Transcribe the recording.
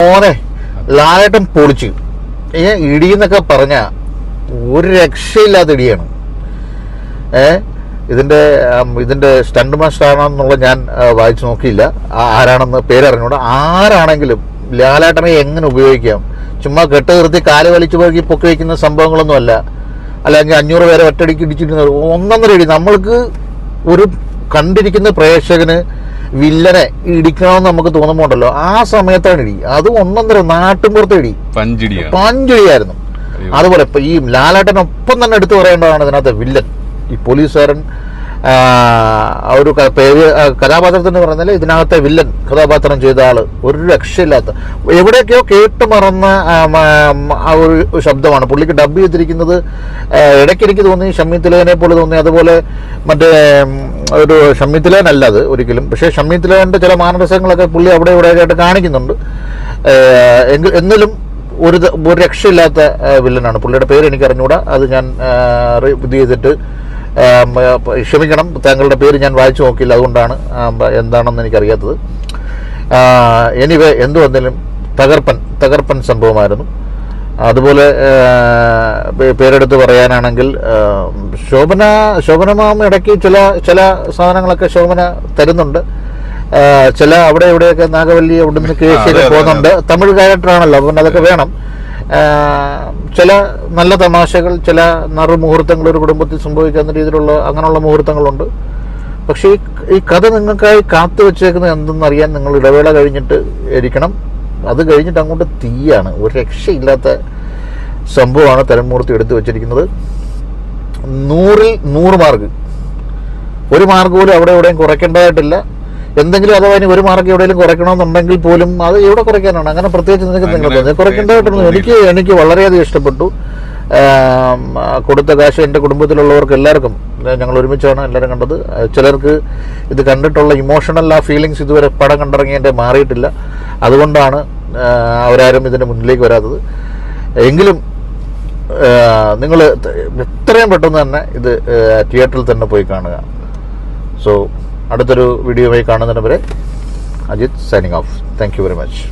മോനെ ലാലേട്ടൻ പൊളിച്ചു. ഇടിയെന്നൊക്കെ പറഞ്ഞ ഒരു രക്ഷയില്ലാത്ത ഇടിയാണ്. ഇതിന്റെ സ്റ്റണ്ട് മാസ്റ്റർ ആണെന്നുള്ള ഞാൻ വായിച്ചു നോക്കിയില്ല, ആരാണെന്ന് പേരറിഞ്ഞൂടെ. ആരാണെങ്കിലും ലാലേട്ടനെ എങ്ങനെ ഉപയോഗിക്കാം? ചുമ്മാ കെട്ട് നിർത്തി കാല് വലിച്ചു പോയി പൊക്കി വയ്ക്കുന്ന സംഭവങ്ങളൊന്നുമല്ല. അല്ലെങ്കിൽ 500 പേരെ ഒറ്റടിക്ക് ഇടിച്ചിരുന്ന ഒന്നൊന്നര ഇടി. നമ്മൾക്ക് ഒരു കണ്ടിരിക്കുന്ന പ്രേക്ഷകന് വില്ലനെ ഇടിക്കണമെന്ന് നമുക്ക് തോന്നുമ്പോണ്ടല്ലോ, ആ സമയത്താണ് ഇടി. അത് ഒന്നൊന്നര നാട്ടുമ്പുറത്തെ ഇടി, പഞ്ചിടിയായിരുന്നു. അതുപോലെ ഇപ്പൊ ഈ ലാലേട്ടനൊപ്പം തന്നെ എടുത്തു പറയേണ്ടതാണ് ഇതിനകത്ത് വില്ലൻ, ഈ പോലീസുകാരൻ. ഒരു പേര് കഥാപാത്രത്തിന് പറഞ്ഞാൽ ഇതിനകത്തെ വില്ലൻ കഥാപാത്രം ചെയ്ത ആള് ഒരു രക്ഷയില്ലാത്ത, എവിടെയൊക്കെയോ കേട്ട് മറന്ന ആ ഒരു ശബ്ദമാണ് പുള്ളിക്ക് ഡബ് ചെയ്തിരിക്കുന്നത്. ഇടയ്ക്ക് എനിക്ക് തോന്നി ഷമ്മി തിലകനെ പോലെ തോന്നി. അതുപോലെ മറ്റേ ഒരു ഷമ്മി തിലകൻ അല്ല അത് ഒരിക്കലും, പക്ഷേ ഷമ്മി തിലകന്റെ ചില മാനരസങ്ങളൊക്കെ പുള്ളി അവിടെ ഇവിടെയായിട്ട് കാണിക്കുന്നുണ്ട്. എന്നാലും ഒരു രക്ഷയില്ലാത്ത വില്ലനാണ്. പുള്ളിയുടെ പേര് എനിക്ക് അറിഞ്ഞുകൂടാ, അത് ഞാൻ ഇത് ചെയ്തിട്ട് ക്ഷമിക്കണം, താങ്കളുടെ പേര് ഞാൻ വായിച്ചു നോക്കിയില്ല, അതുകൊണ്ടാണ് എന്താണെന്ന് എനിക്കറിയാത്തത്. എനിവേ എന്തു വന്നാലും തകർപ്പൻ സംഭവമായിരുന്നു. അതുപോലെ പേരെടുത്ത് പറയാനാണെങ്കിൽ ശോഭന മാം ഇടയ്ക്ക് ചില സാധനങ്ങളൊക്കെ ശോഭന തരുന്നുണ്ട്. ചില അവിടെ എവിടെയൊക്കെ നാഗവല്ലി അവിടുന്ന് കേസിയൊക്കെ പോകുന്നുണ്ട്. തമിഴ് ക്യാരക്ടറാണല്ലോ, പിന്നെ അതൊക്കെ വേണം. ചില നല്ല തമാശകൾ, ചില നറുമുഹൂർത്തങ്ങൾ ഒരു കുടുംബത്തിൽ സംഭവിക്കുന്ന രീതിയിലുള്ള അങ്ങനെയുള്ള മുഹൂർത്തങ്ങളുണ്ട്. പക്ഷേ ഈ കഥ നിങ്ങൾക്കായി കാത്തു വെച്ചേക്കുന്നത് എന്തെന്നറിയാൻ നിങ്ങൾ ഇടവേള കഴിഞ്ഞിട്ട് ഇരിക്കണം. അത് കഴിഞ്ഞിട്ട് അങ്ങോട്ട് തീയാണ്. ഒരു രക്ഷയില്ലാത്ത സംഭവമാണ് തരുൺമൂർത്തി എടുത്തു വെച്ചിരിക്കുന്നത്. 100ൽ 100 മാർക്ക്. ഒരു മാർക്ക് പോലും അവിടെ എവിടെയും കുറയ്ക്കേണ്ടതായിട്ടില്ല. എന്തെങ്കിലും അഥവാ ഇനി ഒരു മാർക്ക് എവിടെയെങ്കിലും കുറയ്ക്കണമെന്നുണ്ടെങ്കിൽ പോലും അത് എവിടെ കുറയ്ക്കാനാണ്? അങ്ങനെ പ്രത്യേകിച്ച് നിങ്ങൾ തോന്നുന്നത് കുറയ്ക്കേണ്ടതായിട്ടൊന്നും എനിക്ക് വളരെയധികം ഇഷ്ടപ്പെട്ടു. കൊടുത്ത കാശ് എൻ്റെ കുടുംബത്തിലുള്ളവർക്ക് എല്ലാവർക്കും, ഞങ്ങൾ ഒരുമിച്ചാണ് എല്ലാവരും കണ്ടത്. ചിലർക്ക് ഇത് കണ്ടിട്ടുള്ള ഇമോഷണൽ ഫീലിങ്സ് ഇതുവരെ പടം കണ്ടിറങ്ങിയതിൻ്റെ മാറിയിട്ടില്ല. അതുകൊണ്ടാണ് അവരാരും ഇതിൻ്റെ മുന്നിലേക്ക് വരാത്തത്. എങ്കിലും നിങ്ങൾ എത്രയും പെട്ടെന്ന് തന്നെ ഇത് തിയേറ്ററിൽ തന്നെ പോയി കാണുക. സോ അടുത്തൊരു വീഡിയോയുമായി കാണുന്നതിന് വരെ Ajith signing off. Thank you very much.